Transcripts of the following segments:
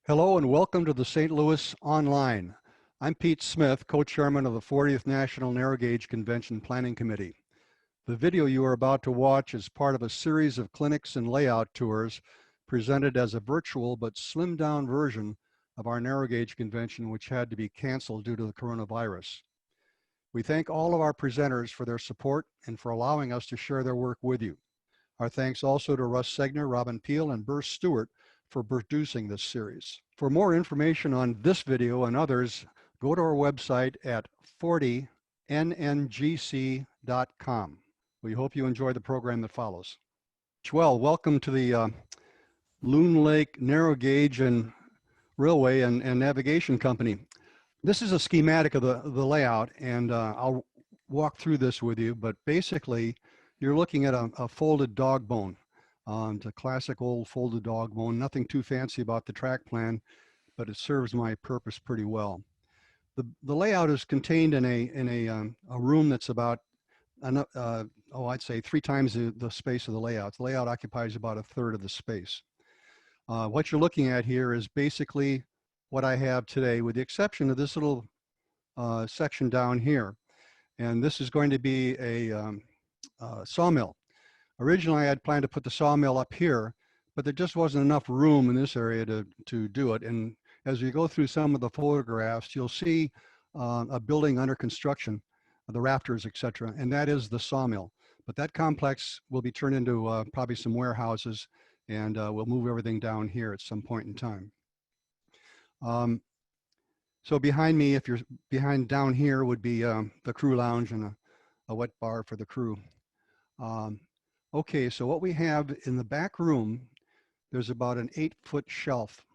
Hello and welcome to the St. Louis Online. I'm Pete Smith, co-chairman of the 40th National Narrow Gauge Convention Planning Committee. The video you are about to watch is part of a series of clinics and layout tours presented as a virtual but slimmed down version of our narrow gauge convention, which had to be canceled due to the coronavirus. We thank all of our presenters for their support and for allowing us to share their work with you. Our thanks also to Russ Segner, Robin Peel, and Burr Stewart for producing this series. For more information on this video and others, go to our website at 40nngc.com. We hope you enjoy the program that follows. Well, welcome to the Loon Lake Narrow Gauge and Railway and Navigation Company. This is a schematic of the layout, and I'll walk through this with you, but basically you're looking at a folded dog bone. It's a classic old folded dog bone, nothing too fancy about the track plan, but it serves my purpose pretty well. The layout is contained in a room that's about, I'd say 3 times the space of the layout. The layout occupies about 1/3 of the space. What you're looking at here is basically what I have today, with the exception of this little section down here. And this is going to be a sawmill. Originally, I had planned to put the sawmill up here, but there just wasn't enough room in this area to do it. And as you go through some of the photographs, you'll see a building under construction, the rafters, etc., and that is the sawmill. But that complex will be turned into probably some warehouses, and we'll move everything down here at some point in time. So behind me, if you're behind down here, would be the crew lounge and a wet bar for the crew. Okay, so what we have in the back room, there's about an 8-foot shelf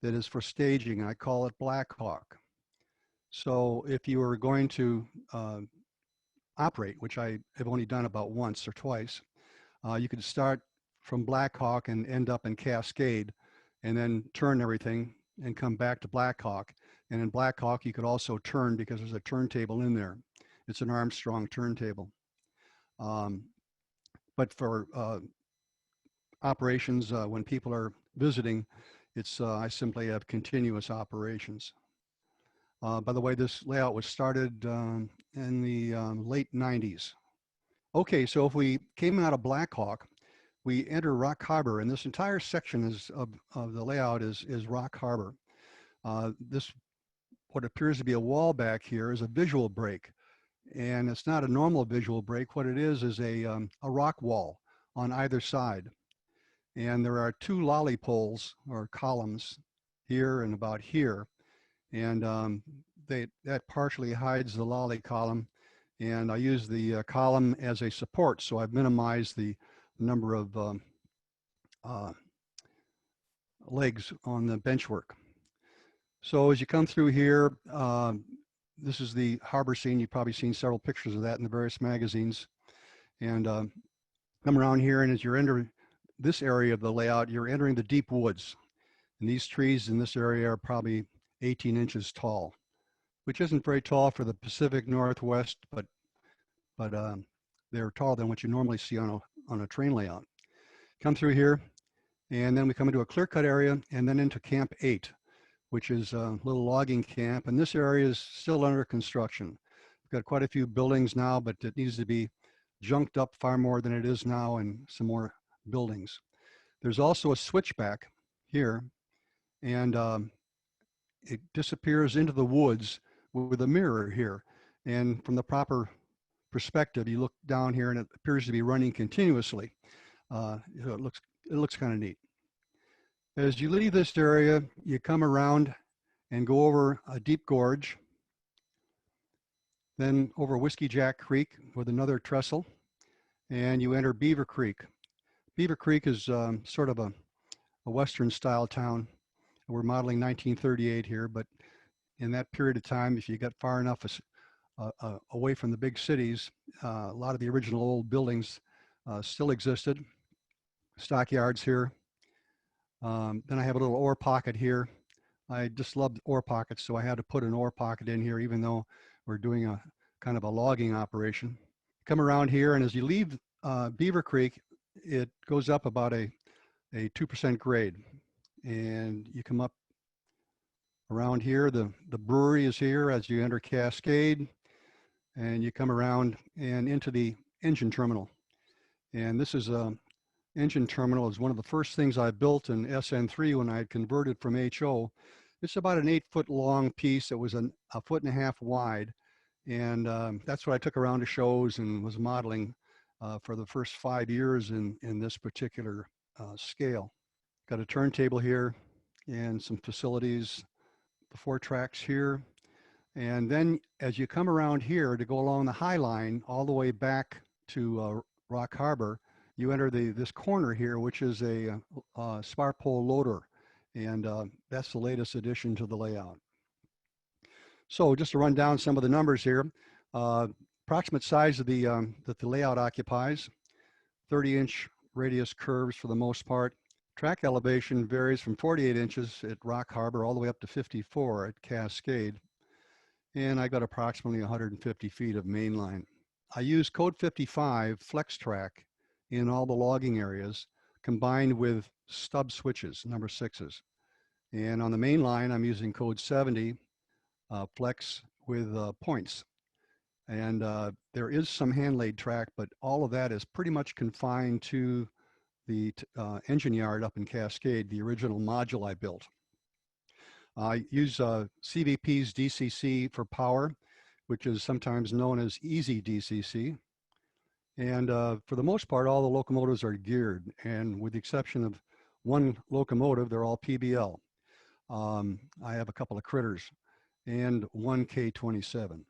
that is for staging. I call it Black Hawk. So if you were going to operate, which I have only done about once or twice, you could start from Black Hawk and end up in Cascade, and then turn everything and come back to Black Hawk. And in Black Hawk, you could also turn because there's a turntable in there. It's an Armstrong turntable. But for operations, when people are visiting, I simply have continuous operations. By the way, this layout was started in the late 90s. Okay, so if we came out of Black Hawk, we enter Rock Harbor, and this entire section of the layout is Rock Harbor. What appears to be a wall back here is a visual break. And it's not a normal visual break. What it is a rock wall on either side. And there are 2 lolly poles or columns here and about here. And that partially hides the lolly column. And I use the column as a support. So I've minimized the number of legs on the benchwork. So as you come through here, this is the harbor scene. You've probably seen several pictures of that in the various magazines. And come around here, and as you're entering this area of the layout, you're entering the deep woods. And these trees in this area are probably 18 inches tall, which isn't very tall for the Pacific Northwest, but they're taller than what you normally see on a train layout. Come through here, and then we come into a clear-cut area, and then into Camp 8. Which is a little logging camp, and this area is still under construction. We've got quite a few buildings now, but it needs to be junked up far more than it is now, and some more buildings. There's also a switchback here, and it disappears into the woods with a mirror here. And from the proper perspective, you look down here, and it appears to be running continuously. So it looks kind of neat. As you leave this area, you come around and go over a deep gorge, then over Whiskey Jack Creek with another trestle, and you enter Beaver Creek. Beaver Creek is sort of a Western style town. We're modeling 1938 here, but in that period of time, if you got far enough away from the big cities, a lot of the original old buildings still existed. Stockyards here. Then I have a little ore pocket here. I just loved ore pockets, so I had to put an ore pocket in here, even though we're doing a kind of a logging operation. Come around here, and as you leave Beaver Creek, it goes up about a 2% grade. And you come up Around here, the brewery is here as you enter Cascade, and you come around and into the engine terminal. And this is a engine terminal is one of the first things I built in Sn3 when I had converted from HO. It's about an 8-foot long piece that was a 1.5 wide. And that's what I took around to shows and was modeling for the first 5 years in this particular scale. Got a turntable here and some facilities, the 4 tracks here. And then as you come around here to go along the High Line all the way back to Rock Harbor, you enter this corner here, which is a spar pole loader. And that's the latest addition to the layout. So just to run down some of the numbers here, approximate size of that the layout occupies, 30-inch radius curves for the most part. Track elevation varies from 48 inches at Rock Harbor all the way up to 54 at Cascade. And I got approximately 150 feet of main line. I use code 55 flex track in all the logging areas combined with stub switches, number 6s. And on the main line, I'm using code 70 flex with points. And there is some hand laid track, but all of that is pretty much confined to the engine yard up in Cascade, the original module I built. I use CVP's DCC for power, which is sometimes known as easy DCC. And for the most part, all the locomotives are geared. And with the exception of one locomotive, they're all PBL. I have a couple of critters and one K27.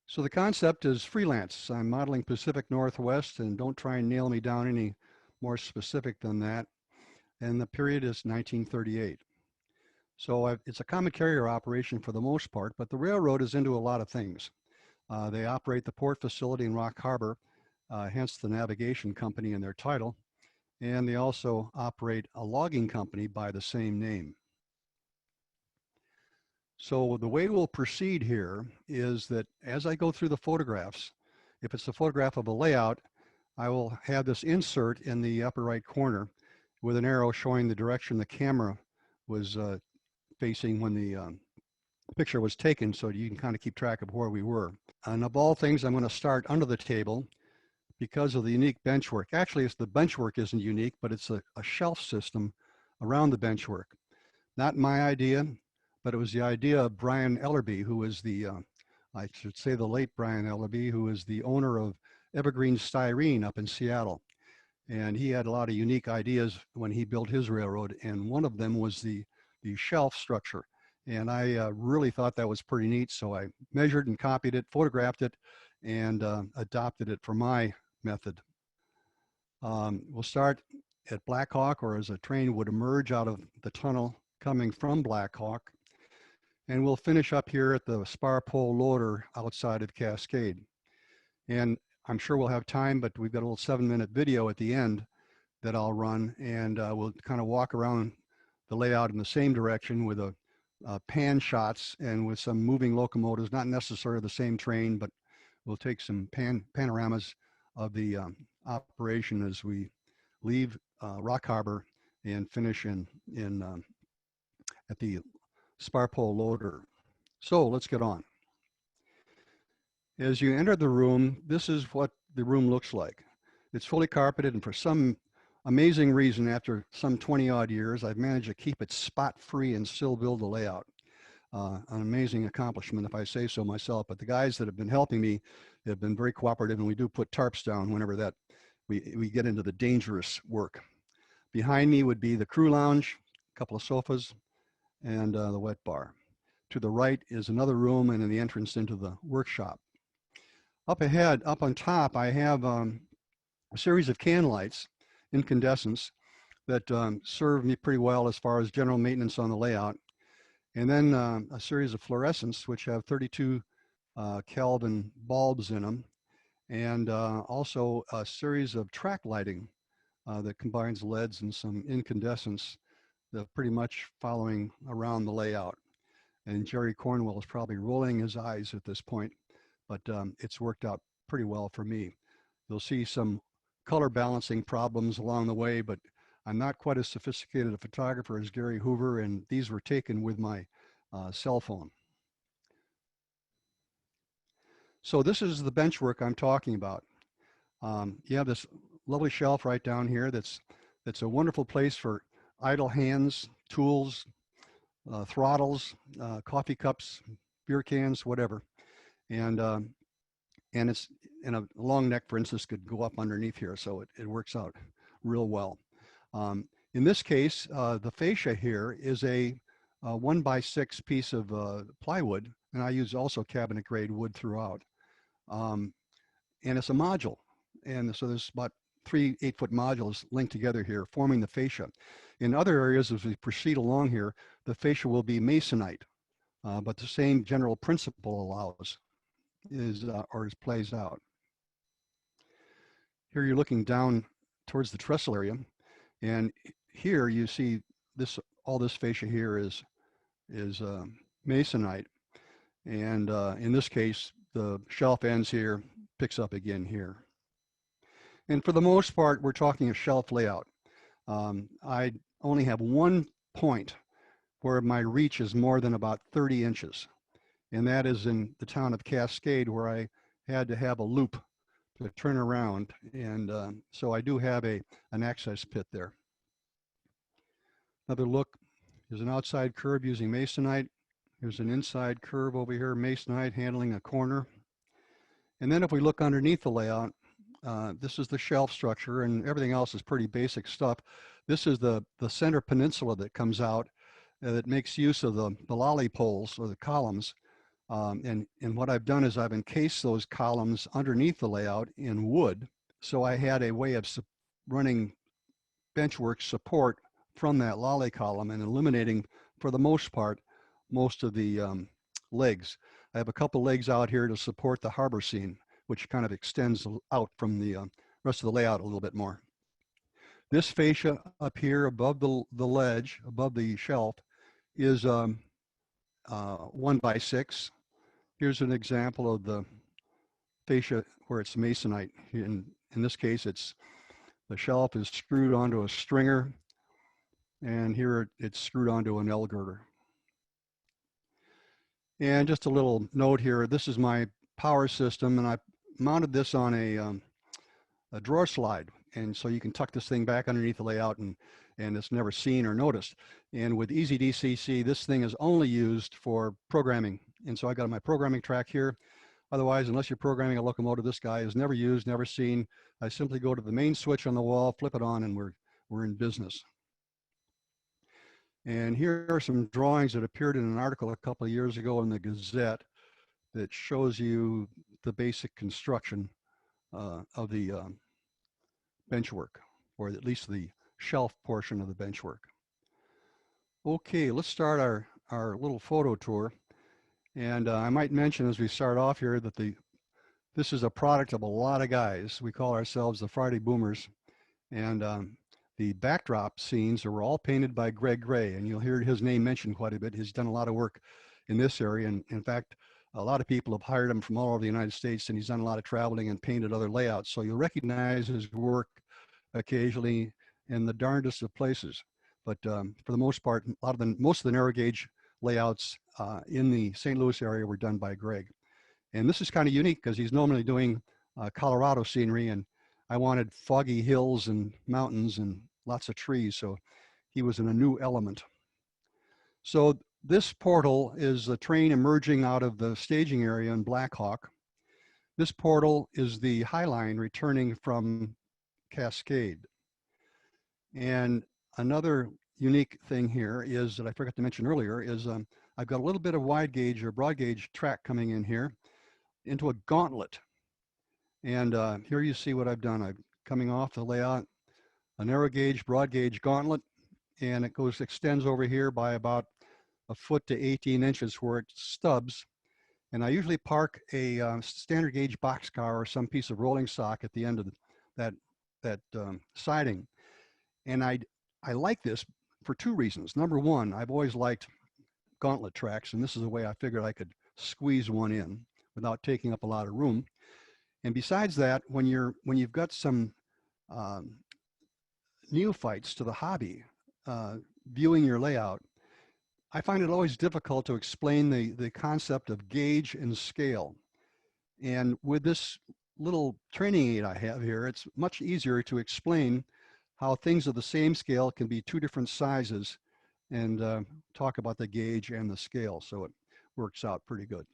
So the concept is freelance. I'm modeling Pacific Northwest, and don't try and nail me down any more specific than that. And the period is 1938. So it's a common carrier operation for the most part, but the railroad is into a lot of things. They operate the port facility in Rock Harbor, hence the navigation company in their title. And they also operate a logging company by the same name. So the way we'll proceed here is that as I go through the photographs, if it's a photograph of a layout, I will have this insert in the upper right corner with an arrow showing the direction the camera was facing when the picture was taken, so you can kind of keep track of where we were. And of all things, I'm going to start under the table because of the unique benchwork. Actually, the benchwork isn't unique, but it's a shelf system around the benchwork. Not my idea, but it was the idea of Brian Ellerby, who was I should say the late Brian Ellerby, who is the owner of Evergreen Styrene up in Seattle. And he had a lot of unique ideas when he built his railroad, and one of them was the shelf structure. And I really thought that was pretty neat, so I measured and copied it, photographed it, and adopted it for my method. We'll start at Black Hawk, or as a train would emerge out of the tunnel coming from Black Hawk, and we'll finish up here at the spar pole loader outside of Cascade. And I'm sure we'll have time, but we've got a little 7-minute video at the end that I'll run, and we'll kind of walk around the layout in the same direction with a pan shots and with some moving locomotives, not necessarily the same train, but we'll take some panoramas of the operation as we leave Rock Harbor and finish at the spar pole loader. So let's get on. As you enter the room, this is what the room looks like. It's fully carpeted, and for some amazing reason, after some 20-odd years, I've managed to keep it spot-free and still build the layout. An amazing accomplishment, if I say so myself, but the guys that have been helping me have been very cooperative, and we do put tarps down whenever that we get into the dangerous work. Behind me would be the crew lounge, a couple of sofas, and the wet bar. To the right is another room and then the entrance into the workshop. Up ahead, up on top, I have a series of can lights, incandescents, that serve me pretty well as far as general maintenance on the layout. And then a series of fluorescents, which have 32 Kelvin bulbs in them, and also a series of track lighting that combines LEDs and some incandescents that pretty much following around the layout. And Jerry Cornwell is probably rolling his eyes at this point, but it's worked out pretty well for me. You'll see some color balancing problems along the way, but I'm not quite as sophisticated a photographer as Gary Hoover, and these were taken with my cell phone. So this is the benchwork I'm talking about. You have this lovely shelf right down here that's a wonderful place for idle hands, tools, throttles, coffee cups, beer cans, whatever. And it's in a long neck, for instance, could go up underneath here, so it works out real well. In this case, the fascia here is a 1x6 piece of plywood, and I use also cabinet grade wood throughout. And it's a module, and so there's about 3 8-foot modules linked together here, forming the fascia. In other areas, as we proceed along here, the fascia will be masonite, but the same general principle allows plays out. Here you're looking down towards the trestle area, and here you see this. All this fascia here is masonite, and in this case, the shelf ends here, picks up again here. And for the most part, we're talking a shelf layout. I only have one point where my reach is more than about 30 inches, and that is in the town of Cascade, where I had to have a loop to turn around, and so I do have an access pit there. Another look, there's an outside curve using masonite. There's an inside curve over here, masonite handling a corner. And then if we look underneath the layout, this is the shelf structure, and everything else is pretty basic stuff. This is the center peninsula that comes out that makes use of the lolly poles or the columns. And what I've done is I've encased those columns underneath the layout in wood. So I had a way of running benchwork support from that lolly column and eliminating, for the most part, most of the legs. I have a couple legs out here to support the harbor scene, which kind of extends out from the rest of the layout a little bit more. This fascia up here above the ledge, above the shelf, is 1x6. Here's an example of the fascia where it's masonite. In this case, the shelf is screwed onto a stringer, and here it's screwed onto an L girder. And just a little note here, this is my power system, and I mounted this on a drawer slide. And so you can tuck this thing back underneath the layout, and it's never seen or noticed. And with EasyDCC, this thing is only used for programming. And so I got my programming track here. Otherwise, unless you're programming a locomotive, this guy is never used, never seen. I simply go to the main switch on the wall, flip it on, and we're in business. And here are some drawings that appeared in an article a couple of years ago in the Gazette that shows you the basic construction of the benchwork, or at least the shelf portion of the benchwork. Okay, let's start our little photo tour. And I might mention as we start off here that this is a product of a lot of guys. We call ourselves the Friday Boomers. And the backdrop scenes are all painted by Greg Gray, and you'll hear his name mentioned quite a bit. He's done a lot of work in this area, and in fact, a lot of people have hired him from all over the United States, and he's done a lot of traveling and painted other layouts. So you'll recognize his work occasionally in the darndest of places. But for the most part, most of the narrow gauge layouts in the St. Louis area were done by Greg. And this is kind of unique because he's normally doing Colorado scenery, and I wanted foggy hills and mountains and lots of trees, so he was in a new element. So this portal is a train emerging out of the staging area in Black Hawk. This portal is the High Line returning from Cascade. And another unique thing here is that I forgot to mention earlier is I've got a little bit of wide gauge or broad gauge track coming in here into a gauntlet. And here you see what I've done. I'm coming off the layout, a narrow gauge, broad gauge gauntlet, and it extends over here by about a foot to 18 inches where it stubs. And I usually park a standard gauge boxcar or some piece of rolling stock at the end of that siding. And I like this for two reasons. Number one, I've always liked gauntlet tracks, and this is a way I figured I could squeeze one in without taking up a lot of room. And besides that, when you've got some neophytes to the hobby, viewing your layout, I find it always difficult to explain the concept of gauge and scale. And with this little training aid I have here, it's much easier to explain how things of the same scale can be two different sizes and talk about the gauge and the scale. So it works out pretty good.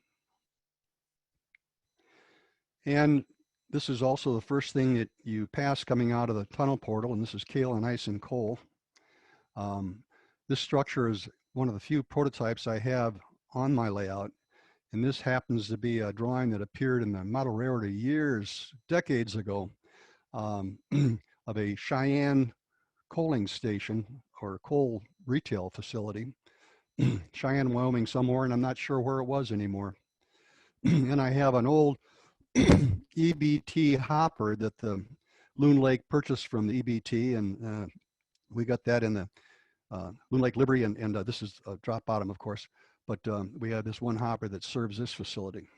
And this is also the first thing that you pass coming out of the tunnel portal, and this is kale and ice and coal. This structure is one of the few prototypes I have on my layout, and this happens to be a drawing that appeared in the Model Railroad years, decades ago, of a Cheyenne coaling station or coal retail facility. Cheyenne, Wyoming somewhere, and I'm not sure where it was anymore. And I have an old EBT hopper that the Loon Lake purchased from the EBT, and we got that in the Loon Lake Livery, and this is a drop bottom, of course, but we have this one hopper that serves this facility.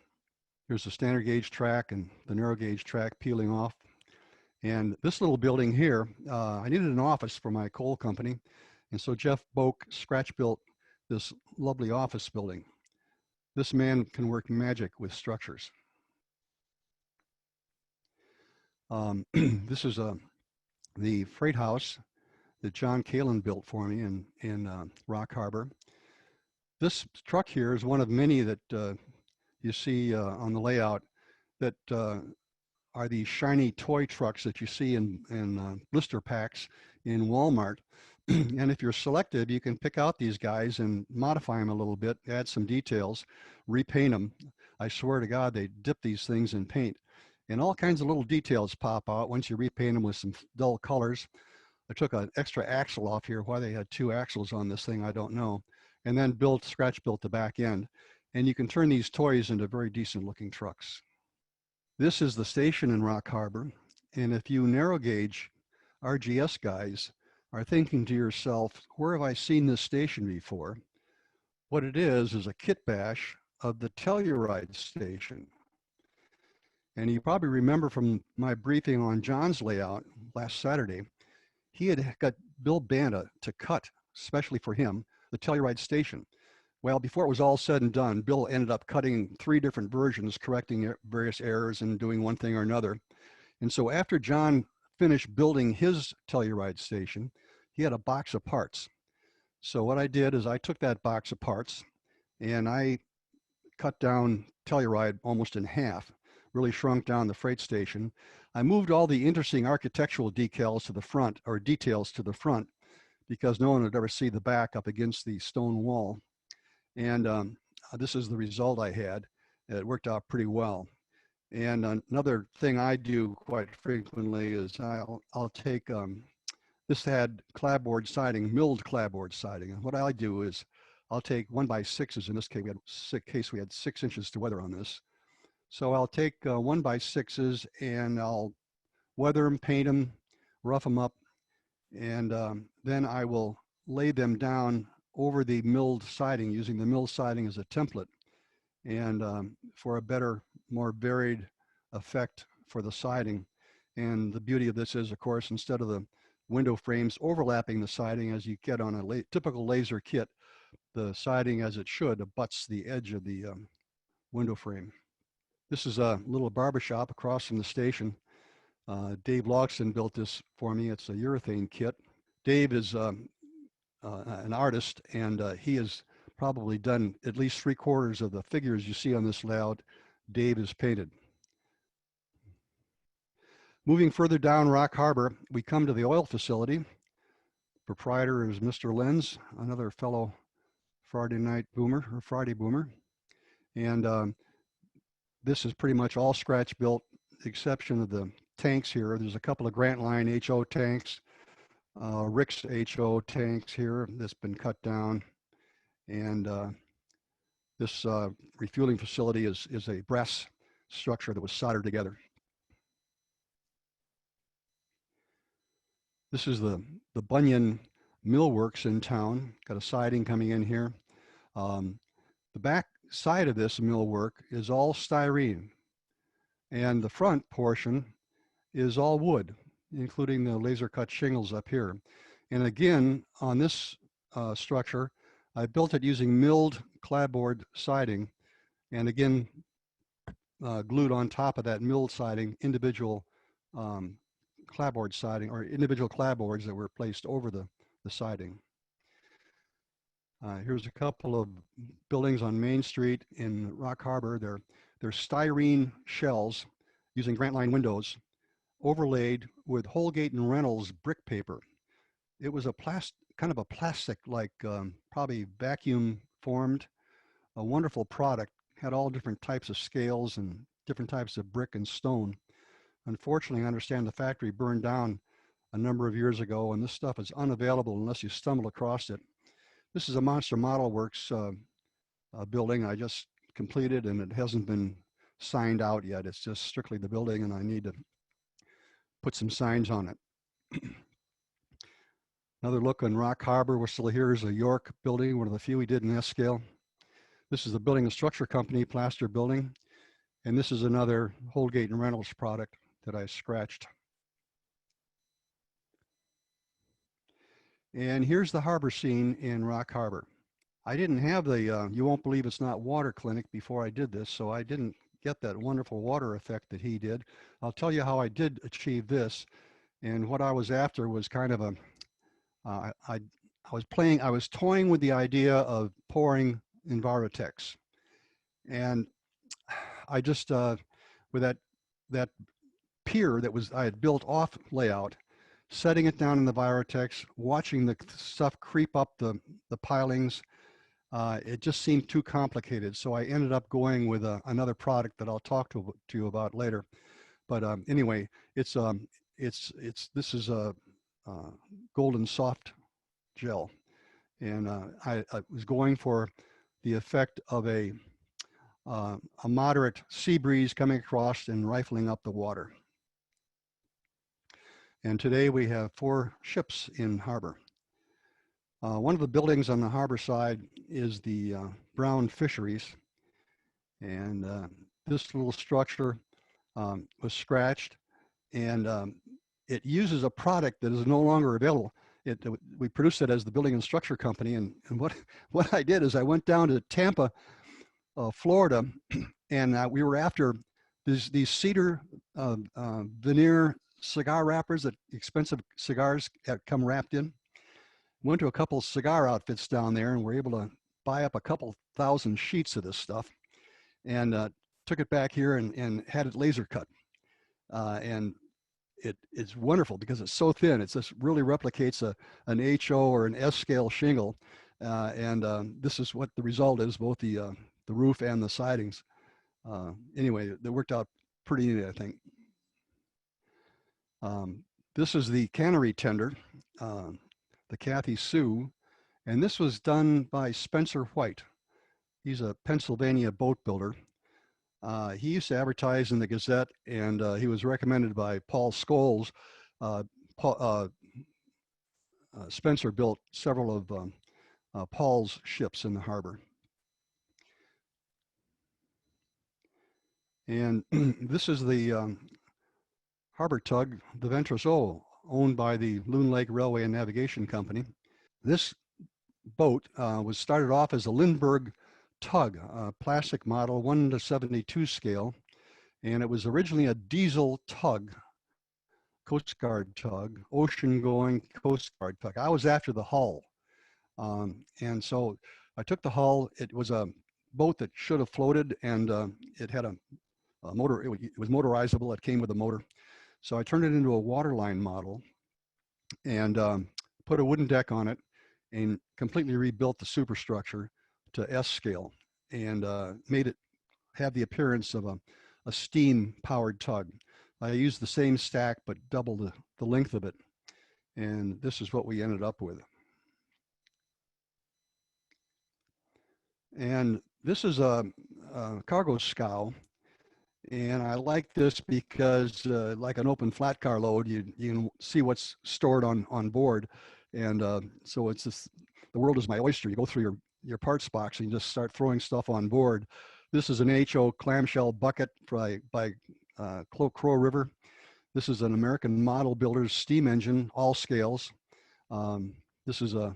Here's the standard gauge track and the narrow gauge track peeling off. And this little building here, I needed an office for my coal company, and so Jeff Boak scratch built this lovely office building. This man can work magic with structures. This is the freight house that John Kalin built for me in Rock Harbor. This truck here is one of many that you see on the layout that are these shiny toy trucks that you see in blister packs in Walmart. And if you're selective, you can pick out these guys and modify them a little bit, add some details, repaint them. I swear to God, they dip these things in paint. And all kinds of little details pop out once you repaint them with some dull colors. I took an extra axle off here. Why they had two axles on this thing, I don't know. And then scratch built the back end. And you can turn these toys into very decent looking trucks. This is the station in Rock Harbor. And if you narrow gauge RGS guys are thinking to yourself, where have I seen this station before? What it is a kit bash of the Telluride station. And you probably remember from my briefing on John's layout last Saturday, he had got Bill Banda to cut, especially for him, the Telluride station. Well, before it was all said and done, Bill ended up cutting 3 different versions, correcting various errors and doing one thing or another. And so after John finished building his Telluride station, he had a box of parts. So what I did is I took that box of parts and I cut down Telluride almost in half, really shrunk down the freight station. I moved all the interesting architectural decals to the front, or details to the front, because no one would ever see the back up against the stone wall. And this is the result I had. It worked out pretty well. And another thing I do quite frequently is I'll take, this had clapboard siding, milled clapboard siding. And what I do is I'll take 1x6s. In this case, we had 6 inches to weather on this. So I'll take 1x6s and I'll weather them, paint them, rough them up, and then I will lay them down over the milled siding, using the milled siding as a template, and for a better, more varied effect for the siding. And the beauty of this is, of course, instead of the window frames overlapping the siding as you get on a typical laser kit, the siding, as it should, abuts the edge of the window frame. This is a little barbershop across from the station. Dave Logston built this for me. It's a urethane kit. Dave is an artist, and he has probably done at least 3/4 of the figures you see on this layout. Dave has painted. Moving further down Rock Harbor, we come to the oil facility. Proprietor is Mr. Lenz, another fellow Friday night boomer, or Friday boomer. And this is pretty much all scratch built, exception of the tanks here. There's a couple of Grant Line HO tanks, Rick's HO tanks here that's been cut down. And this refueling facility is a brass structure that was soldered together. This is the Bunyan Millworks in town. Got a siding coming in here. The back side of this millwork is all styrene, and the front portion is all wood. including the laser cut shingles up here. And again, on this structure, I built it using milled clapboard siding, and again, glued on top of that milled siding individual clapboard siding, or individual clapboards that were placed over the siding. Here's a couple of buildings on Main Street in Rock Harbor. They're styrene shells using Grant Line windows overlaid with Holgate and Reynolds brick paper. It was a kind of a plastic, like probably vacuum formed, a wonderful product. Had all different types of scales and different types of brick and stone. Unfortunately, I understand the factory burned down a number of years ago, and this stuff is unavailable unless you stumble across it. This is a Monster Model Works building I just completed, and it hasn't been signed out yet. It's just strictly the building, and I need to put some signs on it. Another look on Rock Harbor. We're still here is a York building, one of the few we did in S-scale. This is the Building and Structure Company plaster building, and this is another Holgate and Reynolds product that I scratched. And here's the harbor scene in Rock Harbor. I didn't have the You Won't Believe It's Not Water clinic before I did this, so I didn't get that wonderful water effect that he did. I'll tell you how I did achieve this, and what I was after was kind of a, I was toying with the idea of pouring Envirotex, and I just with that pier that I had built off layout, setting it down in the Envirotex, watching the stuff creep up the pilings, it just seemed too complicated. So I ended up going with another product that I'll talk to you about later. But anyway, this is a golden soft gel, and I was going for the effect of a moderate sea breeze coming across and rifling up the water. And today we have 4 ships in harbor. One of the buildings on the harbor side is the Brown Fisheries, and this little structure was scratched, and it uses a product that is no longer available. We produced it as the Building and Structure Company, and what I did is I went down to Tampa, Florida, and we were after these cedar veneer cigar wrappers that expensive cigars come wrapped in. Went to a couple cigar outfits down there and were able to buy up a couple thousand sheets of this stuff, and took it back here and had it laser cut. And it's wonderful because it's so thin. It just really replicates an HO or an S-scale shingle. This is what the result is, both the roof and the sidings. Anyway, they worked out pretty neat, I think. This is the cannery tender, the Kathy Sue, and this was done by Spencer White. He's a Pennsylvania boat builder. He used to advertise in the Gazette, and he was recommended by Paul Scholes. Spencer built several of Paul's ships in the harbor. And this is the harbor tug, the Ventress O, owned by the Loon Lake Railway and Navigation Company. This boat was started off as a Lindbergh tug, a plastic model, 1:72 scale, and it was originally a diesel tug, Coast Guard tug, ocean-going Coast Guard tug. I was after the hull, and so I took the hull. It was a boat that should have floated, and it had a motor. It was motorizable. It came with a motor. So I turned it into a waterline model and put a wooden deck on it and completely rebuilt the superstructure to S scale and made it have the appearance of a steam-powered tug. I used the same stack but double the length of it, and this is what we ended up with. And this is a cargo scow. And I like this because, like an open flat car load, you can see what's stored on board, and so it's just, the world is my oyster. You go through your parts box and you just start throwing stuff on board. This is an HO clamshell bucket by Crow River. This is an American Model Builders steam engine, all scales. This is a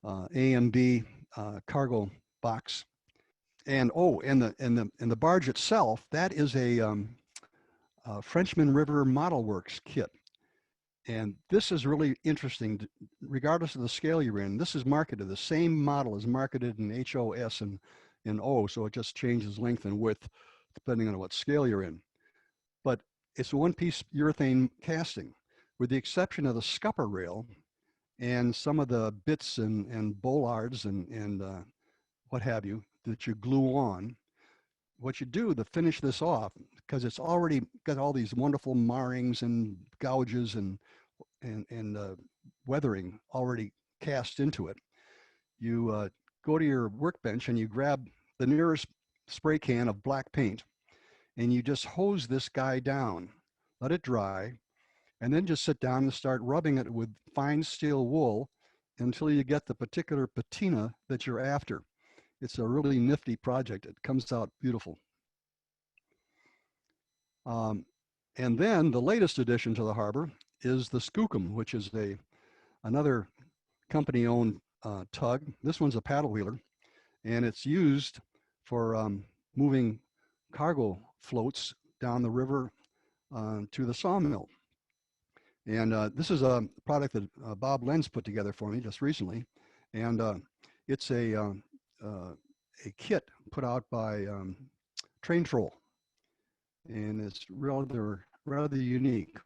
AMB cargo box. And oh, and the barge itself, that is a Frenchman River Model Works kit. And this is really interesting, regardless of the scale you're in. This is marketed, the same model is marketed in HOS and in O, so it just changes length and width depending on what scale you're in. But it's a one-piece urethane casting, with the exception of the scupper rail and some of the bits and bollards and what have you that you glue on. What you do to finish this off, because it's already got all these wonderful marrings and gouges and weathering already cast into it, you go to your workbench and you grab the nearest spray can of black paint and you just hose this guy down, let it dry, and then just sit down and start rubbing it with fine steel wool until you get the particular patina that you're after. It's a really nifty project. It comes out beautiful. And then the latest addition to the harbor is the Skookum, which is another company-owned tug. This one's a paddle wheeler, and it's used for moving cargo floats down the river to the sawmill. And this is a product that Bob Lenz put together for me just recently, and it's a kit put out by Train Troll, and it's rather unique.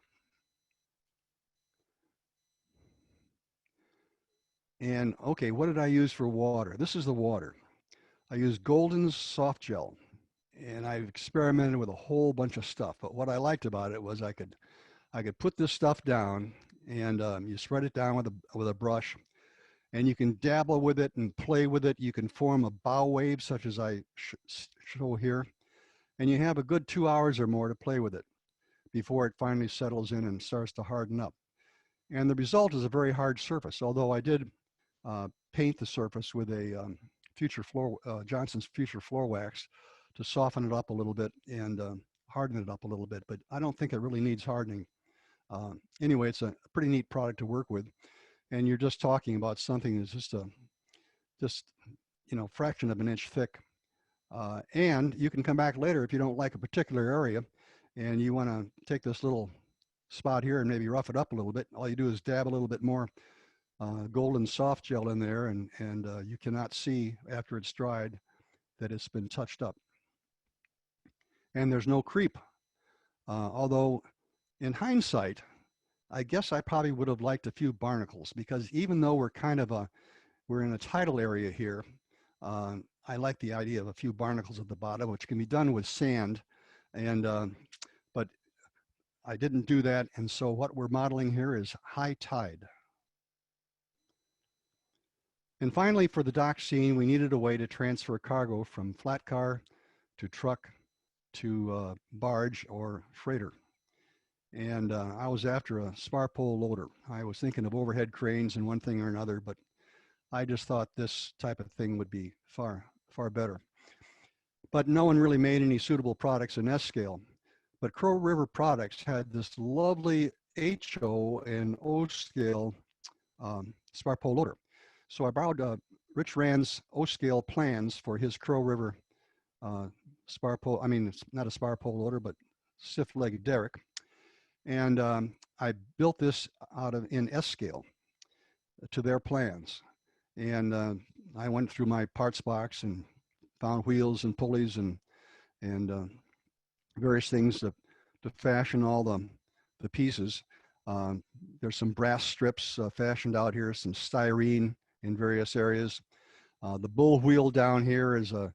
And okay, what did I use for water? This is the water. I used Golden's soft gel, and I've experimented with a whole bunch of stuff. But what I liked about it was I could put this stuff down, and you spread it down with a brush, and you can dabble with it and play with it. You can form a bow wave, such as I show here, and you have a good 2 hours or more to play with it before it finally settles in and starts to harden up. And the result is a very hard surface, although I did paint the surface with a Johnson's Future Floor Wax to soften it up a little bit and harden it up a little bit, but I don't think it really needs hardening. Anyway, it's a pretty neat product to work with, and you're just talking about something that's just fraction of an inch thick, and you can come back later if you don't like a particular area and you want to take this little spot here and maybe rough it up a little bit. All you do is dab a little bit more Golden soft gel in there, and you cannot see after it's dried that it's been touched up. And there's no creep, although in hindsight, I guess I probably would have liked a few barnacles, because even though we're in a tidal area here, I like the idea of a few barnacles at the bottom, which can be done with sand, and but I didn't do that, and so what we're modeling here is high tide. And finally, for the dock scene, we needed a way to transfer cargo from flat car to truck to barge or freighter. And I was after a spar pole loader. I was thinking of overhead cranes and one thing or another, but I just thought this type of thing would be far better. But no one really made any suitable products in S scale. But Crow River Products had this lovely HO and O scale spar pole loader. So I borrowed Rich Rand's O scale plans for his Crow River spar pole. I mean, it's not a spar pole loader, but stiff leg derrick. And I built this in S scale to their plans. And I went through my parts box and found wheels and pulleys and various things to fashion all the pieces. There's some brass strips fashioned out here, some styrene in various areas. The bull wheel down here is a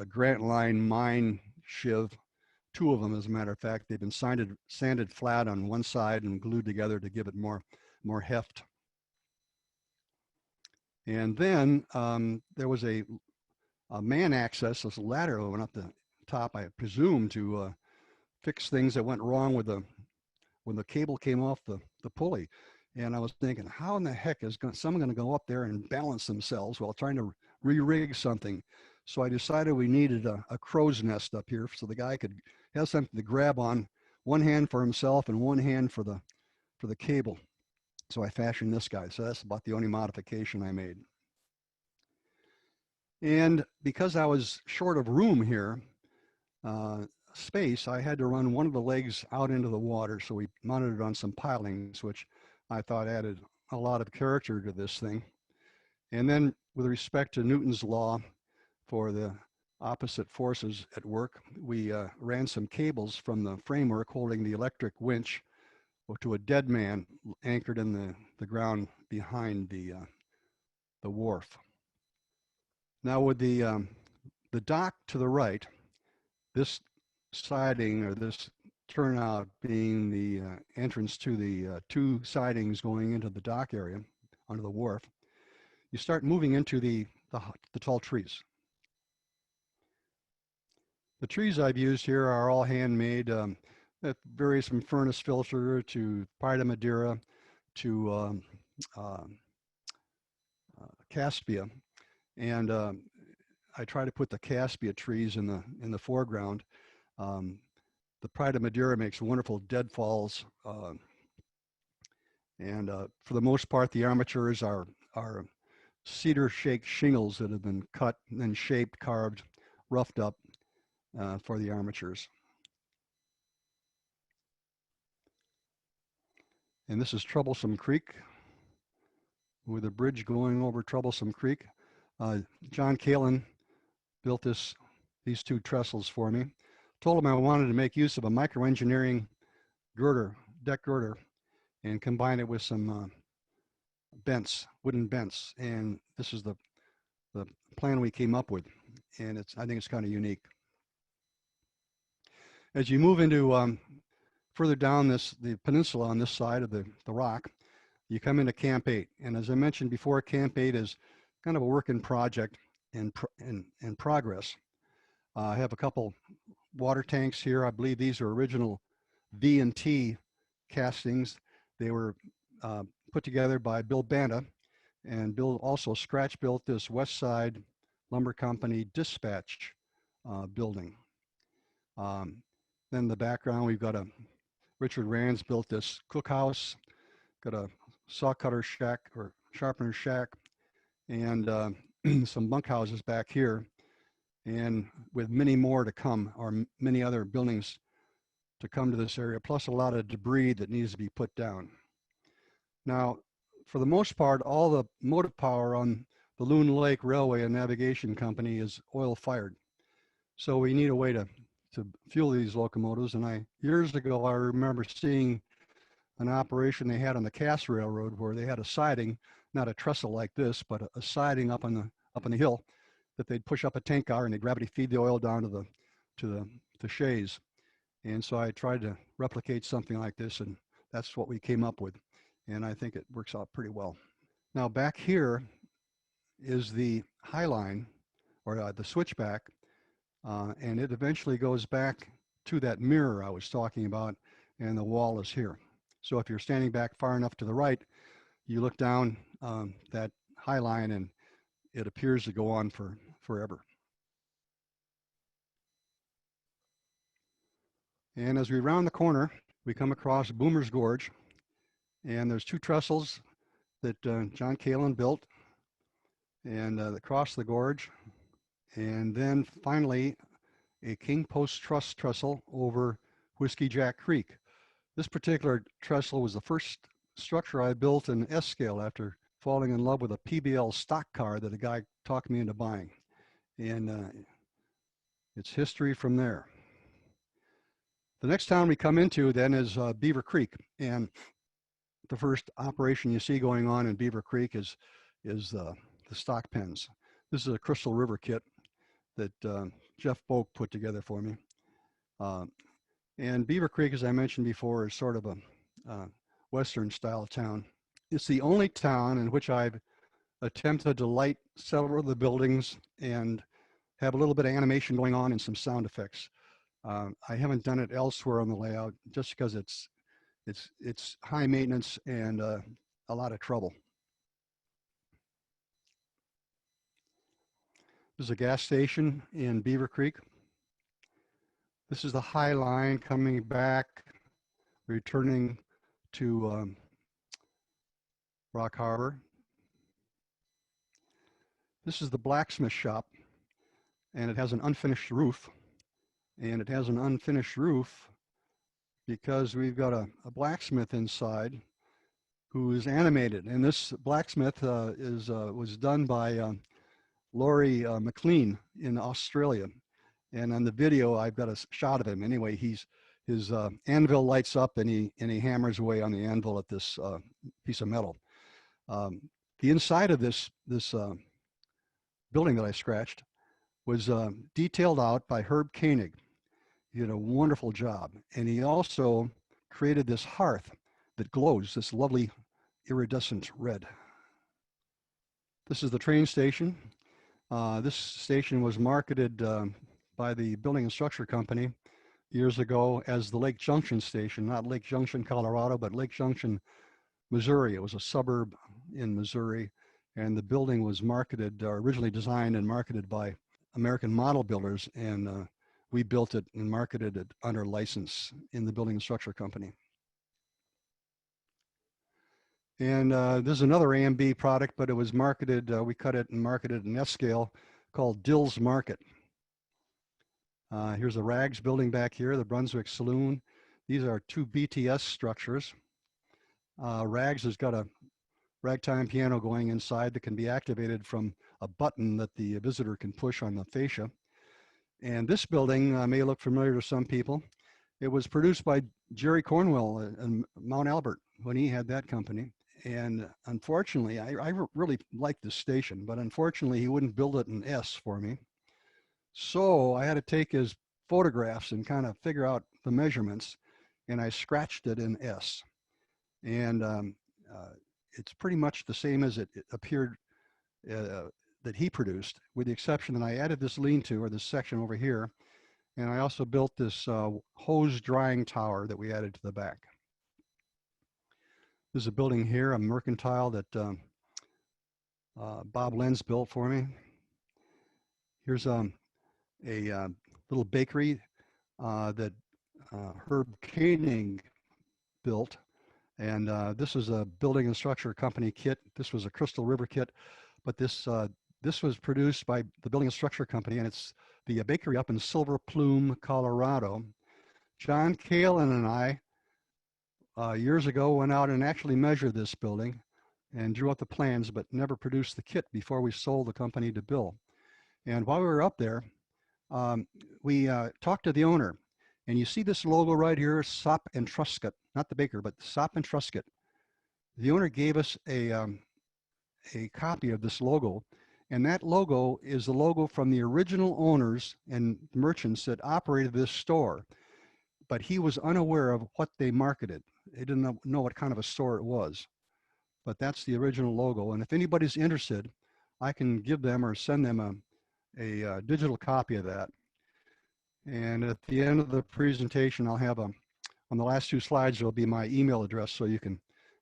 Grant Line mine shiv. 2 of them, as a matter of fact. They've been sanded flat on one side and glued together to give it more heft. And then there was a man access, this ladder that went up the top, I presume, to fix things that went wrong with when the cable came off the pulley. And I was thinking, how in the heck is someone going to go up there and balance themselves while trying to re-rig something? So I decided we needed a crow's nest up here so the guy could have something to grab on one hand for himself and one hand for the cable. So I fashioned this guy. So that's about the only modification I made. And because I was short of room here, space, I had to run one of the legs out into the water. So we mounted it on some pilings, which I thought added a lot of character to this thing. And then with respect to Newton's law for the opposite forces at work, we ran some cables from the framework holding the electric winch to a dead man anchored in the ground behind the wharf. Now with the dock to the right, this siding or this turnout being the entrance to the two sidings going into the dock area onto the wharf, you start moving into the tall trees. The trees I've used here are all handmade. That varies from furnace filter to Pida Madeira to Caspia, and I try to put the Caspia trees in the foreground. The Pida Madeira makes wonderful deadfalls, and for the most part, the armatures are cedar shake shingles that have been cut and then shaped, carved, roughed up for the armatures. And this is Troublesome Creek, with a bridge going over Troublesome Creek. John Kalin built these two trestles for me. Told him I wanted to make use of a microengineering deck girder, and combine it with some wooden bents. And this is the plan we came up with, and I think it's kind of unique. As you move into further down the peninsula on this side of the rock, you come into Camp 8. And as I mentioned before, Camp 8 is kind of a work in project in progress. I have a couple water tanks here. I believe these are original V&T castings. They were put together by Bill Banda, and Bill also scratch built this West Side Lumber Company dispatch building. Then in the background, we've got Richard Rands built this cookhouse, got a saw cutter shack or sharpener shack, and some bunkhouses back here, and with many more to come, or many other buildings to come to this area, plus a lot of debris that needs to be put down. Now, for the most part, all the motive power on the Loon Lake Railway and Navigation Company is oil fired. So we need a way to fuel these locomotives. And years ago, I remember seeing an operation they had on the Cass Railroad where they had a siding, not a trestle like this, but a siding up on the hill that they'd push up a tank car and they'd gravity feed the oil down to the shays. And so I tried to replicate something like this, and that's what we came up with. And I think it works out pretty well. Now back here is the High Line, or the switchback, and it eventually goes back to that mirror I was talking about, and the wall is here. So if you're standing back far enough to the right, you look down that High Line, and it appears to go on forever. And as we round the corner, we come across Boomer's Gorge, and there's two trestles that John Kalin built, and across the gorge, and then finally a King Post Truss trestle over Whiskey Jack Creek. This particular trestle was the first structure I built in S-scale after falling in love with a PBL stock car that a guy talked me into buying, and it's history from there. The next town we come into then is Beaver Creek, and the first operation you see going on in Beaver Creek is the stock pens. This is a Crystal River kit that Jeff Boak put together for me. And Beaver Creek, as I mentioned before, is sort of a Western style town. It's the only town in which I've attempted to light several of the buildings and have a little bit of animation going on and some sound effects. I haven't done it elsewhere on the layout just because it's high maintenance and a lot of trouble. There's a gas station in Beaver Creek. This is the High Line coming back returning to Rock Harbor. This is the blacksmith shop, and it has an unfinished roof. And it has an unfinished roof because we've got a blacksmith inside who is animated. And this blacksmith was done by Laurie McLean in Australia. And on the video, I've got a shot of him. Anyway, his anvil lights up, and he hammers away on the anvil at this piece of metal. The inside of this building that I scratched was detailed out by Herb Koenig. He did a wonderful job, and he also created this hearth that glows this lovely iridescent red. This is the train station. This station was marketed by the Building and Structure Company years ago as the Lake Junction station, not Lake Junction, Colorado, but Lake Junction, Missouri. It was a suburb in Missouri, and the building was marketed, originally designed and marketed by American Model Builders, and we built it and marketed it under license in the Building and Structure Company. And this is another AMB product, but it was marketed, we cut it and marketed in S scale, called Dill's Market. Here's the Rags building back here, the Brunswick Saloon. These are two BTS structures. Rags has got a ragtime piano going inside that can be activated from a button that the visitor can push on the fascia. And this building may look familiar to some people. It was produced by Jerry Cornwell in Mount Albert when he had that company. And unfortunately, I really liked this station, but unfortunately he wouldn't build it in S for me. So I had to take his photographs and kind of figure out the measurements, and I scratched it in S. And it's pretty much the same as it appeared that he produced, with the exception that I added this lean-to, or this section over here, and I also built this hose drying tower that we added to the back. There's a building here, a mercantile that Bob Lenz built for me. Here's a little bakery that Herb Koenig built. And this is a Building and Structure Company kit. This was a Crystal River kit, but this was produced by the Building and Structure Company, and it's the bakery up in Silver Plume, Colorado. John Kalin and I, years ago, went out and actually measured this building and drew up the plans, but never produced the kit before we sold the company to Bill. And while we were up there, we talked to the owner. And you see this logo right here, Sop and Truscott, not the baker, but Sop and Truscott. The owner gave us a copy of this logo, and that logo is the logo from the original owners and merchants that operated this store. But he was unaware of what they marketed. They didn't know what kind of a store it was. But that's the original logo, and if anybody's interested, I can give them or send them a digital copy of that. And at the end of the presentation, I'll have on the last two slides, there'll be my email address, so you can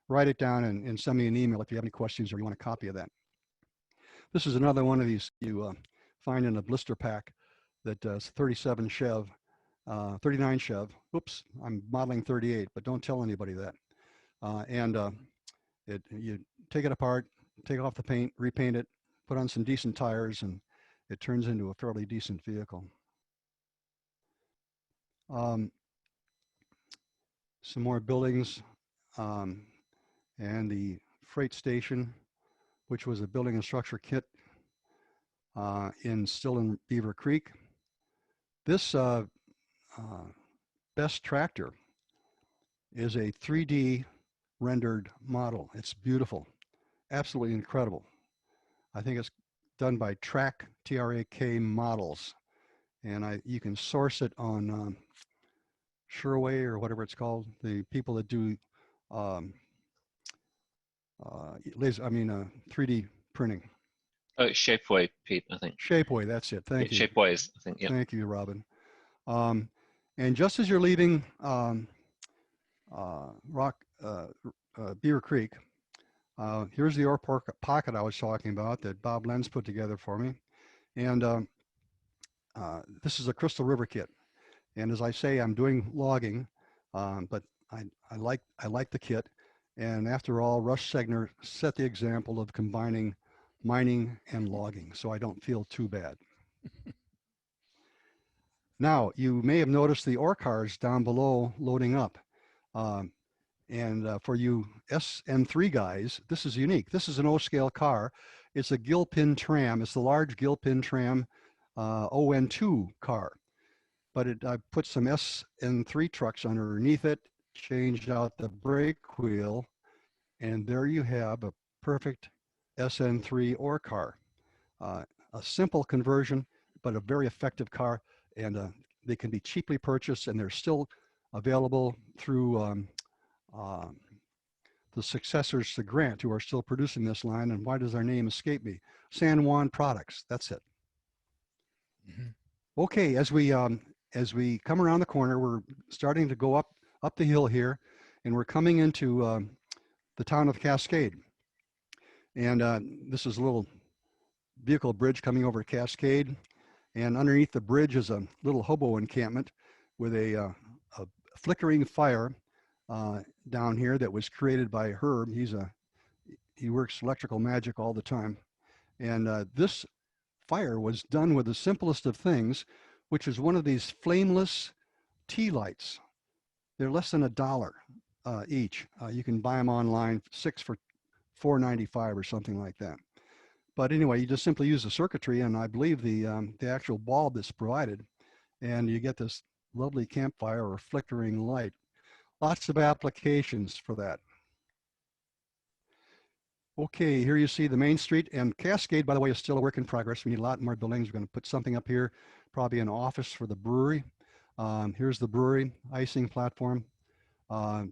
write it down and send me an email if you have any questions or you want a copy of that. This is another one of these you find in a blister pack that does 37 Chev, 39 Chev. Oops, I'm modeling 38, but don't tell anybody that. You take it apart, take off the paint, repaint it, put on some decent tires, and it turns into a fairly decent vehicle. Some more buildings, and the freight station, which was a Building and Structure kit still in Beaver Creek. This Best tractor is a 3D rendered model. It's beautiful, absolutely incredible. I think it's done by Track, T-R-A-K Models, and you can source it on Sherway or whatever it's called, the people that do 3D printing. Oh, it's Shapeway, Pete, I think. Shapeway, that's it. Thank you. Shapeways, I think. Yeah. Thank you, Robin. And just as you're leaving Beaver Creek, here's the ore pocket I was talking about that Bob Lenz put together for me. And this is a Crystal River kit. And as I say, I'm doing logging, but I like the kit. And after all, Rush Segner set the example of combining mining and logging, so I don't feel too bad. Now, you may have noticed the ore cars down below loading up. Um, and for you Sn3 guys, this is unique. This is an O-scale car. It's a gill pin tram. It's the large gill pin tram ON2 car. But I put some Sn3 trucks underneath it, changed out the brake wheel, and there you have a perfect Sn3 ore car. A simple conversion, but a very effective car, and they can be cheaply purchased, and they're still available through uh, the successors to Grant, who are still producing this line. And why does their name escape me? San Juan Products. That's it. Mm-hmm. Okay, as we come around the corner, we're starting to go up the hill here, and we're coming into the town of Cascade. And this is a little vehicle bridge coming over Cascade, and underneath the bridge is a little hobo encampment with a flickering fire down here that was created by Herb. He works electrical magic all the time, and this fire was done with the simplest of things, which is one of these flameless tea lights. They're less than $1 each. You can buy them online, 6 for $4.95 or something like that. But anyway, you just simply use the circuitry, and I believe the actual bulb that's provided, and you get this lovely campfire or flickering light. Lots of applications for that. Okay, here you see the main street, and Cascade, by the way, is still a work in progress. We need a lot more buildings. We're going to put something up here, probably an office for the brewery. Here's the brewery, icing platform. We're